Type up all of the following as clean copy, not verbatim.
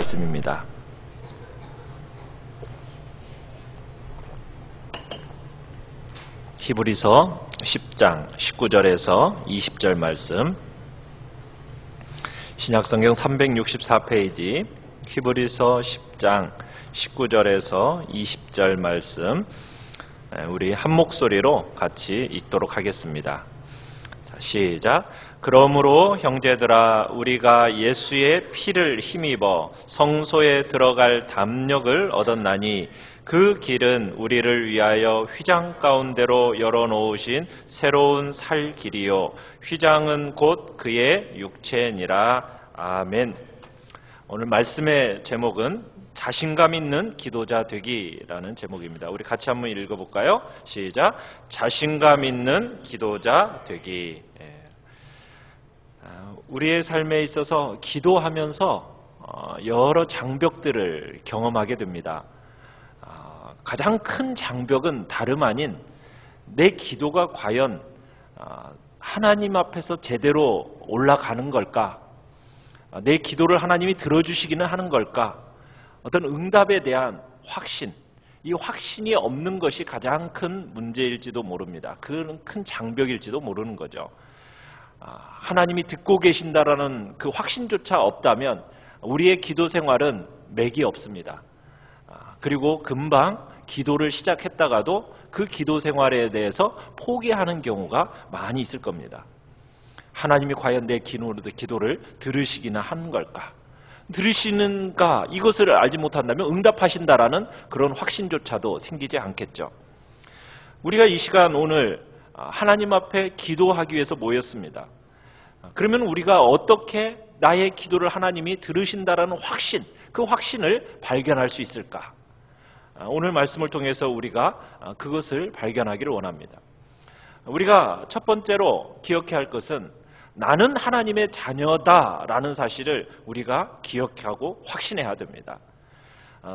말씀입니다. 히브리서 10장 19절에서 20절 말씀, 신약성경 364페이지 히브리서 10장 19절에서 20절 말씀, 우리 한 목소리로 같이 읽도록 하겠습니다. 자, 시작. 그러므로 형제들아, 우리가 예수의 피를 힘입어 성소에 들어갈 담력을 얻었나니 그 길은 우리를 위하여 휘장 가운데로 열어놓으신 새로운 살 길이요 휘장은 곧 그의 육체니라. 아멘. 오늘 말씀의 제목은 자신감 있는 기도자 되기라는 제목입니다. 우리 같이 한번 읽어볼까요? 시작. 자신감 있는 기도자 되기. 우리의 삶에 있어서 기도하면서 여러 장벽들을 경험하게 됩니다. 가장 큰 장벽은 다름 아닌 내 기도가 과연 하나님 앞에서 제대로 올라가는 걸까? 내 기도를 하나님이 들어주시기는 하는 걸까? 어떤 응답에 대한 확신, 이 확신이 없는 것이 가장 큰 문제일지도 모릅니다. 그건 큰 장벽일지도 모르는 거죠. 하나님이 듣고 계신다라는 그 확신조차 없다면 우리의 기도 생활은 맥이 없습니다. 그리고 금방 기도를 시작했다가도 그 기도 생활에 대해서 포기하는 경우가 많이 있을 겁니다. 하나님이 과연 내 기도를 들으시기나 하는 걸까? 들으시는가? 이것을 알지 못한다면 응답하신다라는 그런 확신조차도 생기지 않겠죠. 우리가 이 시간 오늘 하나님 앞에 기도하기 위해서 모였습니다. 그러면 우리가 어떻게 나의 기도를 하나님이 들으신다라는 확신, 그 확신을 발견할 수 있을까? 오늘 말씀을 통해서 우리가 그것을 발견하기를 원합니다. 우리가 첫 번째로 기억해야 할 것은 나는 하나님의 자녀다라는 사실을 우리가 기억하고 확신해야 됩니다.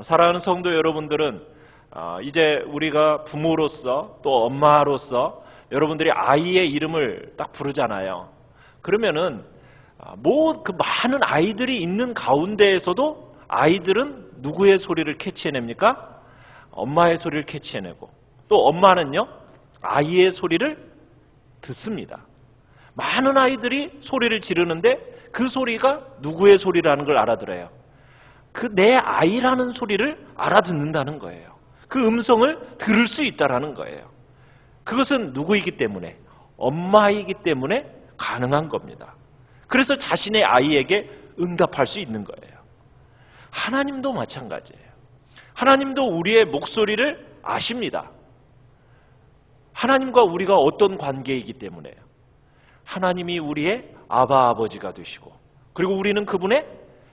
사랑하는 성도 여러분들은 이제 우리가 부모로서 또 엄마로서 여러분들이 아이의 이름을 딱 부르잖아요. 그러면은 그 많은 아이들이 있는 가운데에서도 아이들은 누구의 소리를 캐치해냅니까? 엄마의 소리를 캐치해내고, 또 엄마는요 아이의 소리를 듣습니다. 많은 아이들이 소리를 지르는데 그 소리가 누구의 소리라는 걸 알아들어요. 그 내 아이라는 소리를 알아듣는다는 거예요. 그 음성을 들을 수 있다라는 거예요. 그것은 누구이기 때문에? 엄마이기 때문에 가능한 겁니다. 그래서 자신의 아이에게 응답할 수 있는 거예요. 하나님도 마찬가지예요. 하나님도 우리의 목소리를 아십니다. 하나님과 우리가 어떤 관계이기 때문에요. 하나님이 우리의 아바 아버지가 되시고, 그리고 우리는 그분의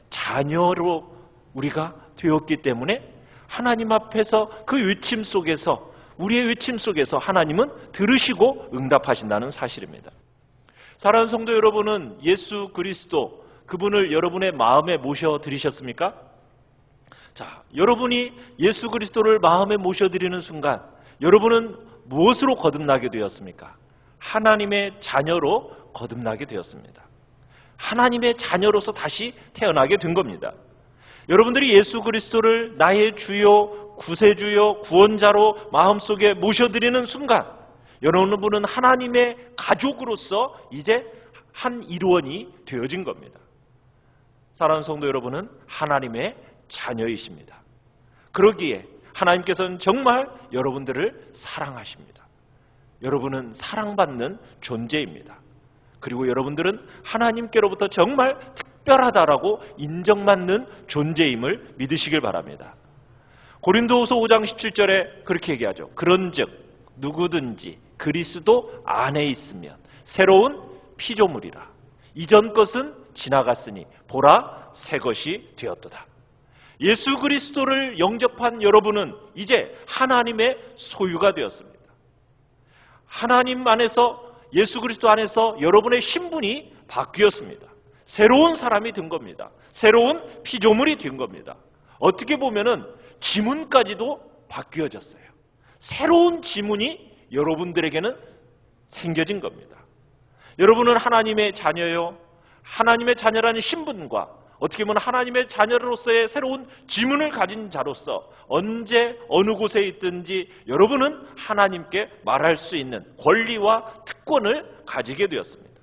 자녀로 우리가 되었기 때문에 하나님 앞에서 그 외침 속에서, 우리의 외침 속에서 하나님은 들으시고 응답하신다는 사실입니다. 사랑하는 성도 여러분은 예수 그리스도, 그분을 여러분의 마음에 모셔드리셨습니까? 자, 여러분이 예수 그리스도를 마음에 모셔드리는 순간 여러분은 무엇으로 거듭나게 되었습니까? 하나님의 자녀로 거듭나게 되었습니다. 하나님의 자녀로서 다시 태어나게 된 겁니다. 여러분들이 예수 그리스도를 나의 주요, 구세주요, 구원자로 마음속에 모셔드리는 순간 여러분은 하나님의 가족으로서 이제 한 일원이 되어진 겁니다. 사랑하는 성도 여러분은 하나님의 자녀이십니다. 그러기에 하나님께서는 정말 여러분들을 사랑하십니다. 여러분은 사랑받는 존재입니다. 그리고 여러분들은 하나님께로부터 정말 특별하다라고 인정받는 존재임을 믿으시길 바랍니다. 고린도후서 5장 17절에 그렇게 얘기하죠. 그런즉 누구든지 그리스도 안에 있으면 새로운 피조물이라. 이전 것은 지나갔으니 보라 새 것이 되었도다. 예수 그리스도를 영접한 여러분은 이제 하나님의 소유가 되었습니다. 하나님 안에서, 예수 그리스도 안에서 여러분의 신분이 바뀌었습니다. 새로운 사람이 된 겁니다. 새로운 피조물이 된 겁니다. 어떻게 보면은 지문까지도 바뀌어졌어요. 새로운 지문이 여러분들에게는 생겨진 겁니다. 여러분은 하나님의 자녀요. 하나님의 자녀라는 신분과 어떻게 보면 하나님의 자녀로서의 새로운 지문을 가진 자로서 언제 어느 곳에 있든지 여러분은 하나님께 말할 수 있는 권리와 특권을 가지게 되었습니다.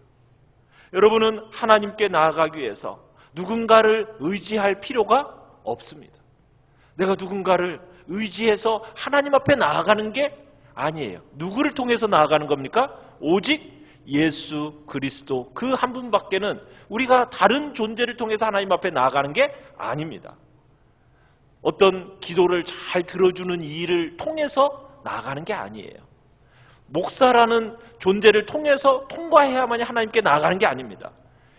여러분은 하나님께 나아가기 위해서 누군가를 의지할 필요가 없습니다. 내가 누군가를 의지해서 하나님 앞에 나아가는 게 아니에요. 누구를 통해서 나아가는 겁니까? 오직 예수 그리스도 그 한 분밖에는 우리가 다른 존재를 통해서 하나님 앞에 나아가는 게 아닙니다. 어떤 기도를 잘 들어주는 일을 통해서 나아가는 게 아니에요. 목사라는 존재를 통해서 통과해야만 하나님께 나아가는 게 아닙니다.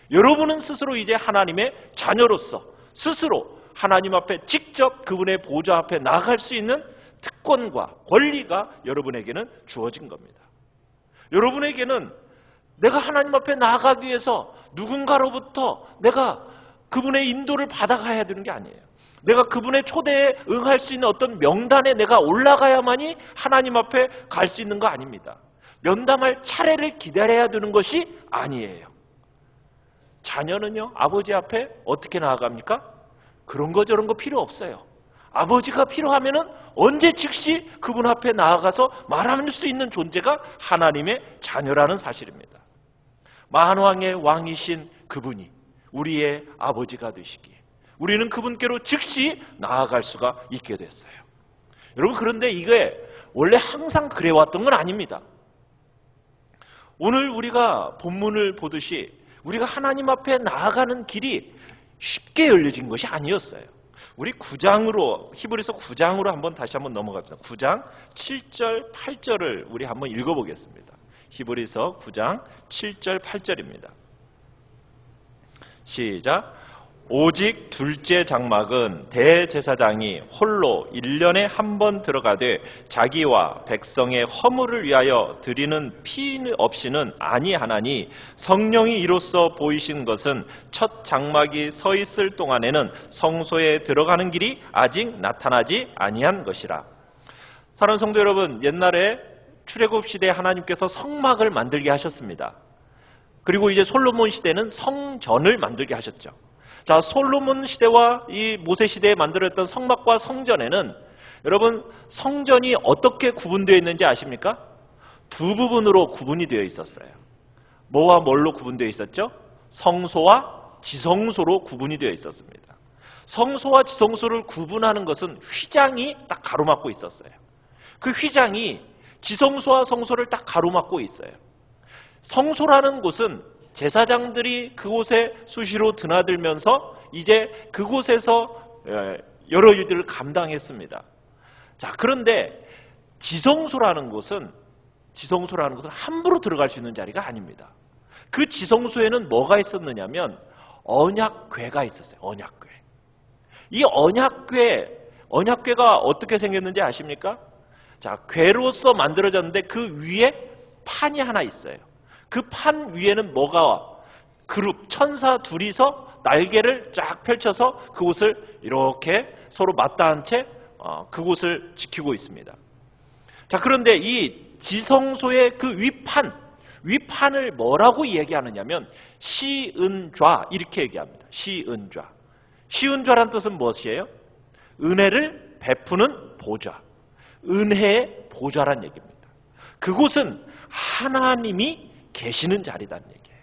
여러분은 스스로 이제 하나님의 자녀로서 스스로 하나님 앞에 직접 그분의 보좌 앞에 나아갈 수 있는 특권과 권리가 여러분에게는 주어진 겁니다. 여러분에게는 내가 하나님 앞에 나아가기 위해서 누군가로부터 내가 그분의 인도를 받아가야 되는 게 아니에요. 내가 그분의 초대에 응할 수 있는 어떤 명단에 내가 올라가야만이 하나님 앞에 갈 수 있는 거 아닙니다. 면담할 차례를 기다려야 되는 것이 아니에요. 자녀는요, 아버지 앞에 어떻게 나아갑니까? 그런 거 저런 거 필요 없어요. 아버지가 필요하면은 언제 즉시 그분 앞에 나아가서 말할 수 있는 존재가 하나님의 자녀라는 사실입니다. 만왕의 왕이신 그분이 우리의 아버지가 되시기에 우리는 그분께로 즉시 나아갈 수가 있게 됐어요. 여러분, 그런데 이게 원래 항상 그래왔던 건 아닙니다. 오늘 우리가 본문을 보듯이 우리가 하나님 앞에 나아가는 길이 쉽게 열려진 것이 아니었어요. 우리 9장으로 히브리서 9장으로 다시 한번 넘어갑시다. 9장 7절 8절을 우리 한번 읽어보겠습니다. 히브리서 9장 7절 8절입니다. 시작. 오직 둘째 장막은 대제사장이 홀로 1년에 한 번 들어가되 자기와 백성의 허물을 위하여 드리는 피 없이는 아니하나니 성령이 이로써 보이신 것은 첫 장막이 서 있을 동안에는 성소에 들어가는 길이 아직 나타나지 아니한 것이라. 사랑하는 성도 여러분, 옛날에 출애굽 시대에 하나님께서 성막을 만들게 하셨습니다. 그리고 이제 솔로몬 시대는 성전을 만들게 하셨죠. 자, 솔로몬 시대와 이 모세 시대에 만들었던 성막과 성전에는 여러분, 성전이 어떻게 구분되어 있는지 아십니까? 두 부분으로 구분이 되어 있었어요. 뭐와 뭘로 구분되어 있었죠? 성소와 지성소로 구분이 되어 있었습니다. 성소와 지성소를 구분하는 것은 휘장이 딱 가로막고 있었어요. 그 휘장이 지성소와 성소를 딱 가로막고 있어요. 성소라는 곳은 제사장들이 그곳에 수시로 드나들면서 이제 그곳에서 여러 일들을 감당했습니다. 자, 그런데 지성소라는 곳은 함부로 들어갈 수 있는 자리가 아닙니다. 그 지성소에는 뭐가 있었느냐면 언약궤가 있었어요. 언약궤. 이 언약궤가 어떻게 생겼는지 아십니까? 자, 궤로서 만들어졌는데 그 위에 판이 하나 있어요. 그 판 위에는 천사 둘이서 날개를 쫙 펼쳐서 그곳을 이렇게 서로 맞닿은 채 그곳을 지키고 있습니다. 자, 그런데 이 지성소의 그 위판을 뭐라고 얘기하느냐면 시은좌 이렇게 얘기합니다. 시은좌. 시은좌란 뜻은 무엇이에요? 은혜를 베푸는 보좌. 은혜의 보좌란 얘기입니다. 그곳은 하나님이 계시는 자리라는 얘기예요.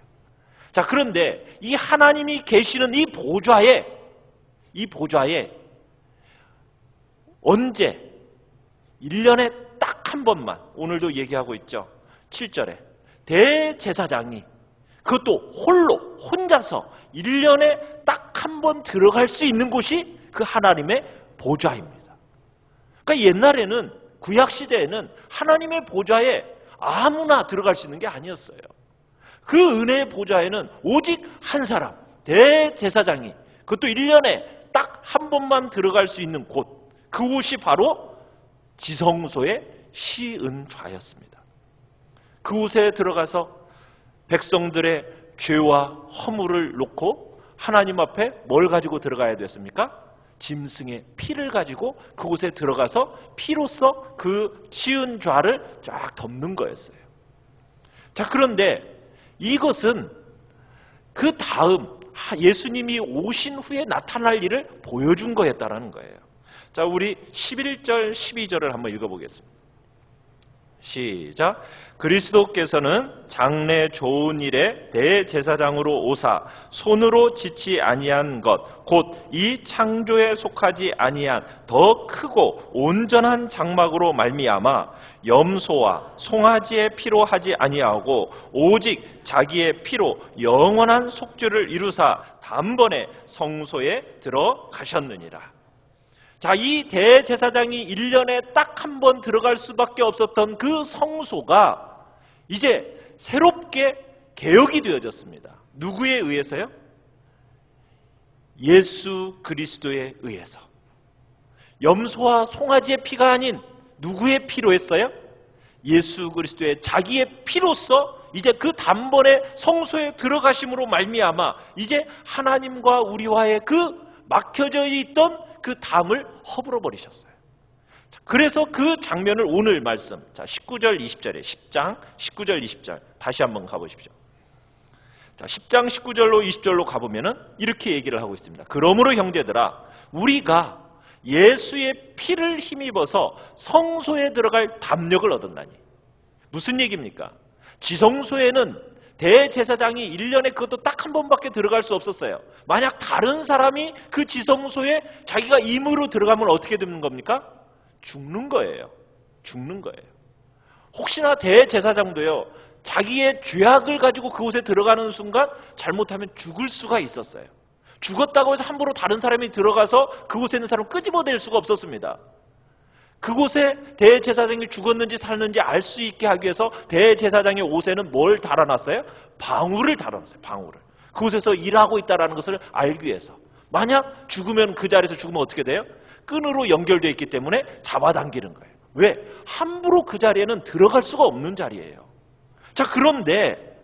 자, 그런데 이 하나님이 계시는 이 보좌에 언제 1년에 딱 한 번만, 오늘도 얘기하고 있죠. 7절에 대제사장이 그것도 혼자서 1년에 딱 한 번 들어갈 수 있는 곳이 그 하나님의 보좌입니다. 그러니까 옛날에는 구약 시대에는 하나님의 보좌에 아무나 들어갈 수 있는 게 아니었어요. 그 은혜의 보좌에는 오직 한 사람, 대제사장이 그것도 1년에 딱 한 번만 들어갈 수 있는 곳, 그곳이 바로 지성소의 시은좌였습니다. 그곳에 들어가서 백성들의 죄와 허물을 놓고 하나님 앞에 뭘 가지고 들어가야 됐습니까? 짐승의 피를 가지고 그곳에 들어가서 피로써 그 시은좌를 쫙 덮는 거였어요. 자, 그런데 이것은 그 다음 예수님이 오신 후에 나타날 일을 보여준 거였다라는 거예요. 자, 우리 11절, 12절을 한번 읽어보겠습니다. 시작. 그리스도께서는 장래 좋은 일에 대제사장으로 오사 손으로 짓지 아니한 것 곧 이 창조에 속하지 아니한 더 크고 온전한 장막으로 말미암아 염소와 송아지의 피로 하지 아니하고 오직 자기의 피로 영원한 속죄를 이루사 단번에 성소에 들어가셨느니라. 자, 이 대제사장이 1년에 딱 한 번 들어갈 수밖에 없었던 그 성소가 이제 새롭게 개혁이 되어졌습니다. 누구에 의해서요? 예수 그리스도에 의해서. 염소와 송아지의 피가 아닌 누구의 피로 했어요? 예수 그리스도의 자기의 피로서 이제 그 단번에 성소에 들어가심으로 말미암아 이제 하나님과 우리와의 그 막혀져 있던 그 담을 허물어 버리셨어요. 그래서 그 장면을 오늘 말씀, 자 19절 20절에 10장 19절 20절 다시 한번 가보십시오. 자 10장 19절로 20절로 가보면은 이렇게 얘기를 하고 있습니다. 그러므로 형제들아 우리가 예수의 피를 힘입어서 성소에 들어갈 담력을 얻었나니. 무슨 얘기입니까? 지성소에는 대제사장이 1년에 그것도 딱 한 번밖에 들어갈 수 없었어요. 만약 다른 사람이 그 지성소에 자기가 임으로 들어가면 어떻게 되는 겁니까? 죽는 거예요. 죽는 거예요. 혹시나 대제사장도요, 자기의 죄악을 가지고 그곳에 들어가는 순간 잘못하면 죽을 수가 있었어요. 죽었다고 해서 함부로 다른 사람이 들어가서 그곳에 있는 사람을 끄집어낼 수가 없었습니다. 그곳에 대제사장이 죽었는지 살았는지 알 수 있게 하기 위해서 대제사장의 옷에는 뭘 달아놨어요? 방울을 달아놨어요. 방울을. 그곳에서 일하고 있다는 것을 알기 위해서. 만약 죽으면 그 자리에서 죽으면 어떻게 돼요? 끈으로 연결되어 있기 때문에 잡아당기는 거예요. 왜? 함부로 그 자리에는 들어갈 수가 없는 자리예요. 자, 그런데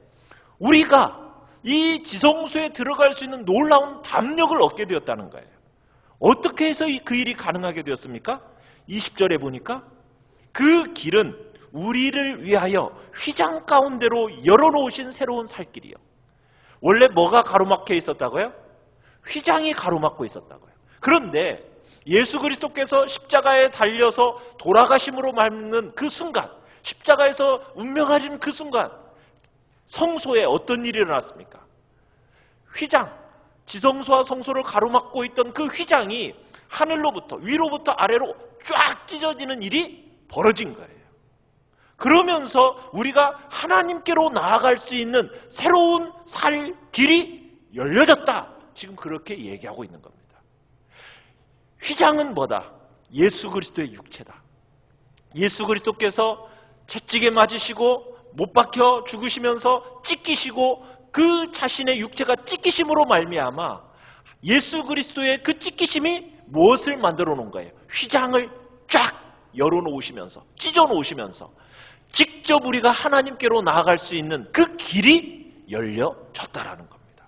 우리가 이 지성소에 들어갈 수 있는 놀라운 담력을 얻게 되었다는 거예요. 어떻게 해서 그 일이 가능하게 되었습니까? 20절에 보니까 그 길은 우리를 위하여 휘장 가운데로 열어놓으신 새로운 살길이요. 원래 뭐가 가로막혀 있었다고요? 휘장이 가로막고 있었다고요. 그런데 예수 그리스도께서 십자가에 달려서 돌아가심으로 말미암는 그 순간, 십자가에서 운명하신 그 순간 성소에 어떤 일이 일어났습니까? 휘장, 지성소와 성소를 가로막고 있던 그 휘장이 하늘로부터 위로부터 아래로 쫙 찢어지는 일이 벌어진 거예요. 그러면서 우리가 하나님께로 나아갈 수 있는 새로운 살 길이 열려졌다. 지금 그렇게 얘기하고 있는 겁니다. 휘장은 뭐다? 예수 그리스도의 육체다. 예수 그리스도께서 채찍에 맞으시고 못 박혀 죽으시면서 찢기시고 그 자신의 육체가 찢기심으로 말미암아 예수 그리스도의 그 찢기심이 무엇을 만들어 놓은 거예요? 휘장을 쫙 열어놓으시면서 찢어놓으시면서 직접 우리가 하나님께로 나아갈 수 있는 그 길이 열려졌다라는 겁니다.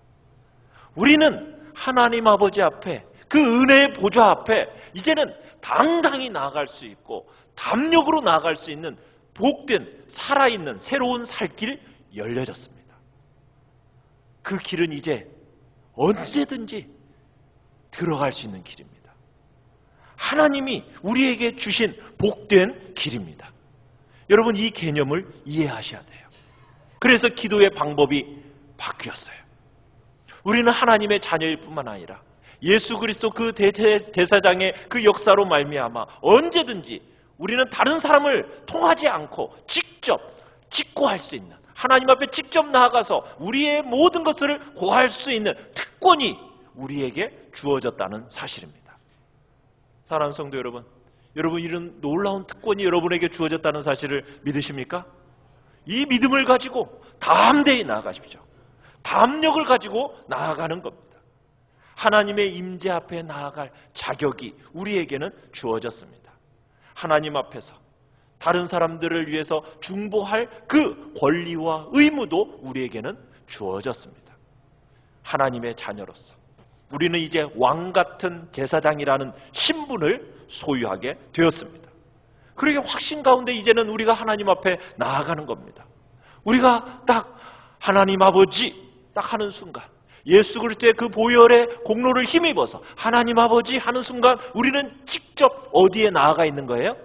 우리는 하나님 아버지 앞에 그 은혜의 보좌 앞에 이제는 당당히 나아갈 수 있고 담력으로 나아갈 수 있는 복된 살아있는 새로운 살길이 열려졌습니다. 그 길은 이제 언제든지 들어갈 수 있는 길입니다. 하나님이 우리에게 주신 복된 길입니다. 여러분 이 개념을 이해하셔야 돼요. 그래서 기도의 방법이 바뀌었어요. 우리는 하나님의 자녀일 뿐만 아니라 예수 그리스도 그 대제사장의 그 역사로 말미암아 언제든지 우리는 다른 사람을 통하지 않고 직접 직고할 수 있는, 하나님 앞에 직접 나아가서 우리의 모든 것을 고할 수 있는 특권이 우리에게 주어졌다는 사실입니다. 사랑하는 성도 여러분, 여러분 이런 놀라운 특권이 여러분에게 주어졌다는 사실을 믿으십니까? 이 믿음을 가지고 담대히 나아가십시오. 담력을 가지고 나아가는 겁니다. 하나님의 임재 앞에 나아갈 자격이 우리에게는 주어졌습니다. 하나님 앞에서 다른 사람들을 위해서 중보할 그 권리와 의무도 우리에게는 주어졌습니다. 하나님의 자녀로서 우리는 이제 왕같은 제사장이라는 신분을 소유하게 되었습니다. 그러게 확신 가운데 이제는 우리가 하나님 앞에 나아가는 겁니다. 우리가 딱 하나님 아버지 딱 하는 순간 예수 그리스도의 그 보혈의 공로를 힘입어서 하나님 아버지 하는 순간 우리는 직접 어디에 나아가 있는 거예요?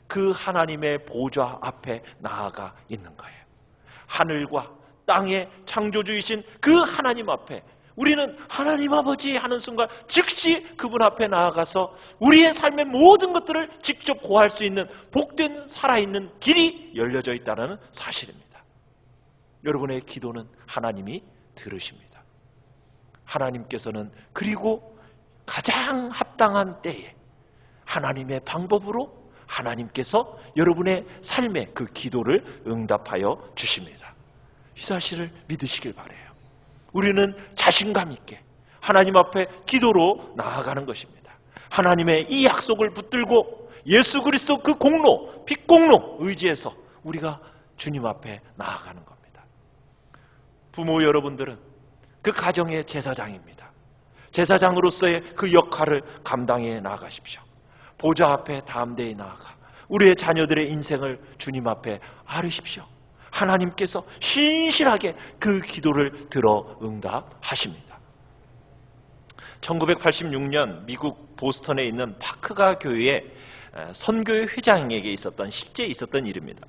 그 하나님의 보좌 앞에 나아가 있는 거예요. 하늘과 땅의 창조주이신 그 하나님 앞에 우리는 하나님 아버지 하는 순간 즉시 그분 앞에 나아가서 우리의 삶의 모든 것들을 직접 고할 수 있는 복된 살아있는 길이 열려져 있다는 사실입니다. 여러분의 기도는 하나님이 들으십니다. 하나님께서는 그리고 가장 합당한 때에 하나님의 방법으로 하나님께서 여러분의 삶의 그 기도를 응답하여 주십니다. 이 사실을 믿으시길 바라요. 우리는 자신감 있게 하나님 앞에 기도로 나아가는 것입니다. 하나님의 이 약속을 붙들고 예수 그리스도 그 공로, 빛공로 의지해서 우리가 주님 앞에 나아가는 겁니다. 부모 여러분들은 그 가정의 제사장입니다. 제사장으로서의 그 역할을 감당해 나가십시오. 보좌 앞에 담대히 나아가 우리의 자녀들의 인생을 주님 앞에 아뢰십시오. 하나님께서 신실하게 그 기도를 들어 응답하십니다. 1986년 미국 보스턴에 있는 파크가 교회의 선교회 회장에게 실제 있었던 일입니다.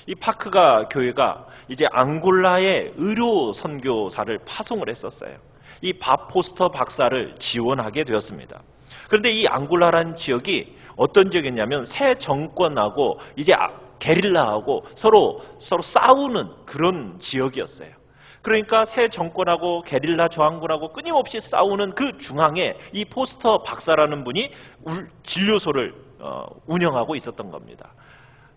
이 파크가 교회가 이제 앙골라의 의료 선교사를 파송을 했었어요. 이 밥 포스터 박사를 지원하게 되었습니다. 그런데 이 앙골라라는 지역이 어떤 지역이냐면 새 정권하고 이제 게릴라하고 서로 싸우는 그런 지역이었어요. 그러니까 새 정권하고 게릴라 저항군하고 끊임없이 싸우는 그 중앙에 이 포스터 박사라는 분이 진료소를 운영하고 있었던 겁니다.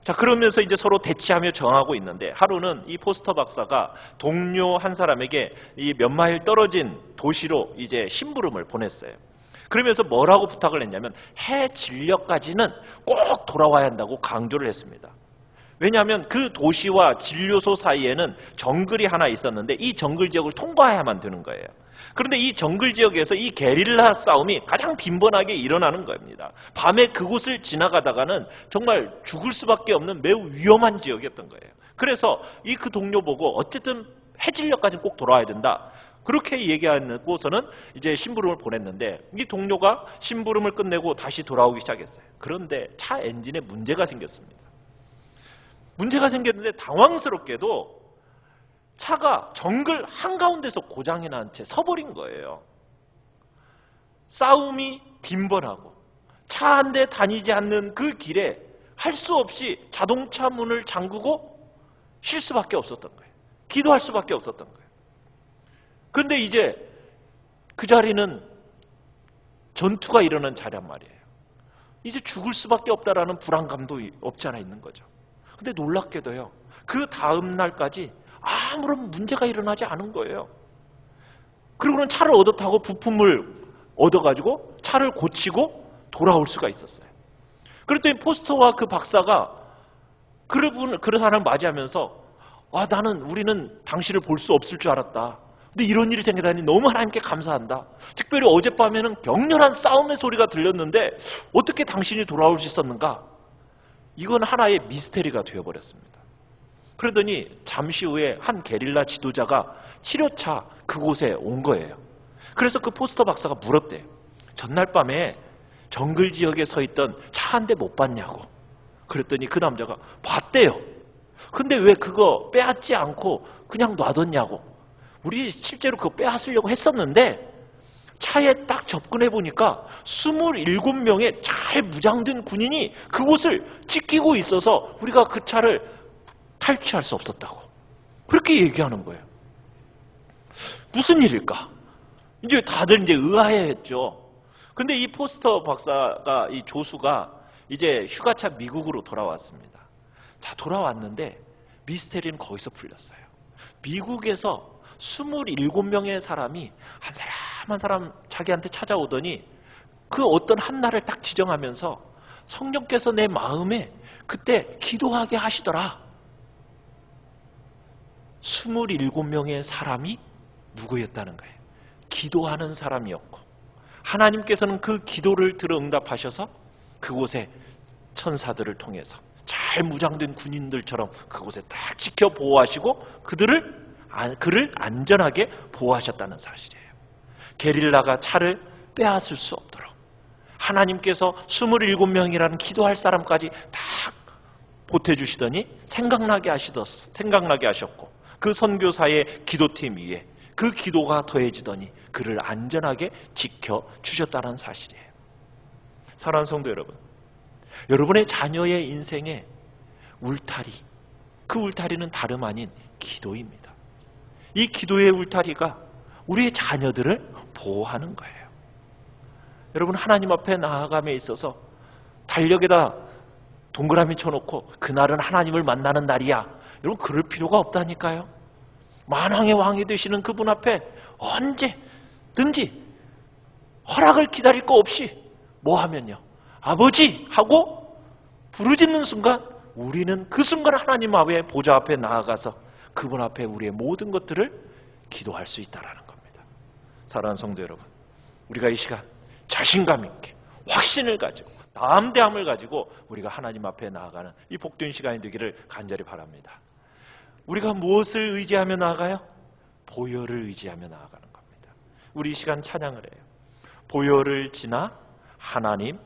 자, 그러면서 이제 서로 대치하며 저항하고 있는데 하루는 이 포스터 박사가 동료 한 사람에게 이 몇 마일 떨어진 도시로 이제 심부름을 보냈어요. 그러면서 뭐라고 부탁을 했냐면 해 진료까지는 꼭 돌아와야 한다고 강조를 했습니다. 왜냐하면 그 도시와 진료소 사이에는 정글이 하나 있었는데 이 정글 지역을 통과해야만 되는 거예요. 그런데 이 정글 지역에서 이 게릴라 싸움이 가장 빈번하게 일어나는 겁니다. 밤에 그곳을 지나가다가는 정말 죽을 수밖에 없는 매우 위험한 지역이었던 거예요. 그래서 이 그 동료 보고 어쨌든 해질녘까지는 꼭 돌아와야 된다. 그렇게 얘기하고서는 이제 심부름을 보냈는데 이 동료가 심부름을 끝내고 다시 돌아오기 시작했어요. 그런데 차 엔진에 문제가 생겼습니다. 문제가 생겼는데 당황스럽게도 차가 정글 한가운데서 고장이 난 채 서버린 거예요. 싸움이 빈번하고 차 한 대 다니지 않는 그 길에 할 수 없이 자동차 문을 잠그고 쉴 수밖에 없었던 거예요. 기도할 수밖에 없었던 거예요. 그런데 이제 그 자리는 전투가 일어난 자리란 말이에요. 이제 죽을 수밖에 없다라는 불안감도 없지 않아 있는 거죠. 근데 놀랍게도요, 그 다음 날까지 아무런 문제가 일어나지 않은 거예요. 그리고는 차를 얻어 타고 부품을 얻어가지고 차를 고치고 돌아올 수가 있었어요. 그랬더니 포스터와 그 박사가 그 사람을 맞이하면서 우리는 당신을 볼 수 없을 줄 알았다. 근데 이런 일이 생기다니 너무 하나님께 감사한다. 특별히 어젯밤에는 격렬한 싸움의 소리가 들렸는데 어떻게 당신이 돌아올 수 있었는가? 이건 하나의 미스테리가 되어버렸습니다. 그러더니 잠시 후에 한 게릴라 지도자가 치료차 그곳에 온 거예요. 그래서 그 포스터 박사가 물었대요. 전날 밤에 정글 지역에 서 있던 차 한 대 못 봤냐고. 그랬더니 그 남자가 봤대요. 근데 왜 그거 빼앗지 않고 그냥 놔뒀냐고. 우리 실제로 그거 빼앗으려고 했었는데 차에 딱 접근해 보니까 27명의 잘 무장된 군인이 그곳을 지키고 있어서 우리가 그 차를 탈취할 수 없었다고. 그렇게 얘기하는 거예요. 무슨 일일까? 이제 다들 이제 의아해했죠. 근데 이 포스터 박사가, 이 조수가 이제 휴가차 미국으로 돌아왔습니다. 자, 돌아왔는데 미스테리는 거기서 풀렸어요. 미국에서 27명의 사람이 한 사람 한 사람 자기한테 찾아오더니 그 어떤 한 날을 딱 지정하면서 성령께서 내 마음에 그때 기도하게 하시더라. 27명의 사람이 누구였다는 거예요? 기도하는 사람이었고 하나님께서는 그 기도를 들어 응답하셔서 그곳에 천사들을 통해서 잘 무장된 군인들처럼 그곳에 딱 지켜 보호하시고 그를 안전하게 보호하셨다는 사실이에요. 게릴라가 차를 빼앗을 수 없도록 하나님께서 27명이라는 기도할 사람까지 다 보태주시더니 생각나게 하셨고 그 선교사의 기도팀 위에 그 기도가 더해지더니 그를 안전하게 지켜주셨다는 사실이에요. 사랑하는 성도 여러분, 여러분의 자녀의 인생에 울타리, 그 울타리는 다름 아닌 기도입니다. 이 기도의 울타리가 우리의 자녀들을 보호하는 거예요. 여러분, 하나님 앞에 나아감에 있어서 달력에다 동그라미 쳐놓고 그날은 하나님을 만나는 날이야, 여러분 그럴 필요가 없다니까요. 만왕의 왕이 되시는 그분 앞에 언제든지 허락을 기다릴 거 없이 뭐 하면요, 아버지 하고 부르짖는 순간 우리는 그 순간 하나님 앞에 보좌 앞에 나아가서 그분 앞에 우리의 모든 것들을 기도할 수 있다는 겁니다. 사랑하는 성도 여러분, 우리가 이 시간 자신감 있게 확신을 가지고 담대함을 가지고 우리가 하나님 앞에 나아가는 이 복된 시간이 되기를 간절히 바랍니다. 우리가 무엇을 의지하며 나아가요? 보혈을 의지하며 나아가는 겁니다. 우리 이 시간 찬양을 해요. 보혈을 지나 하나님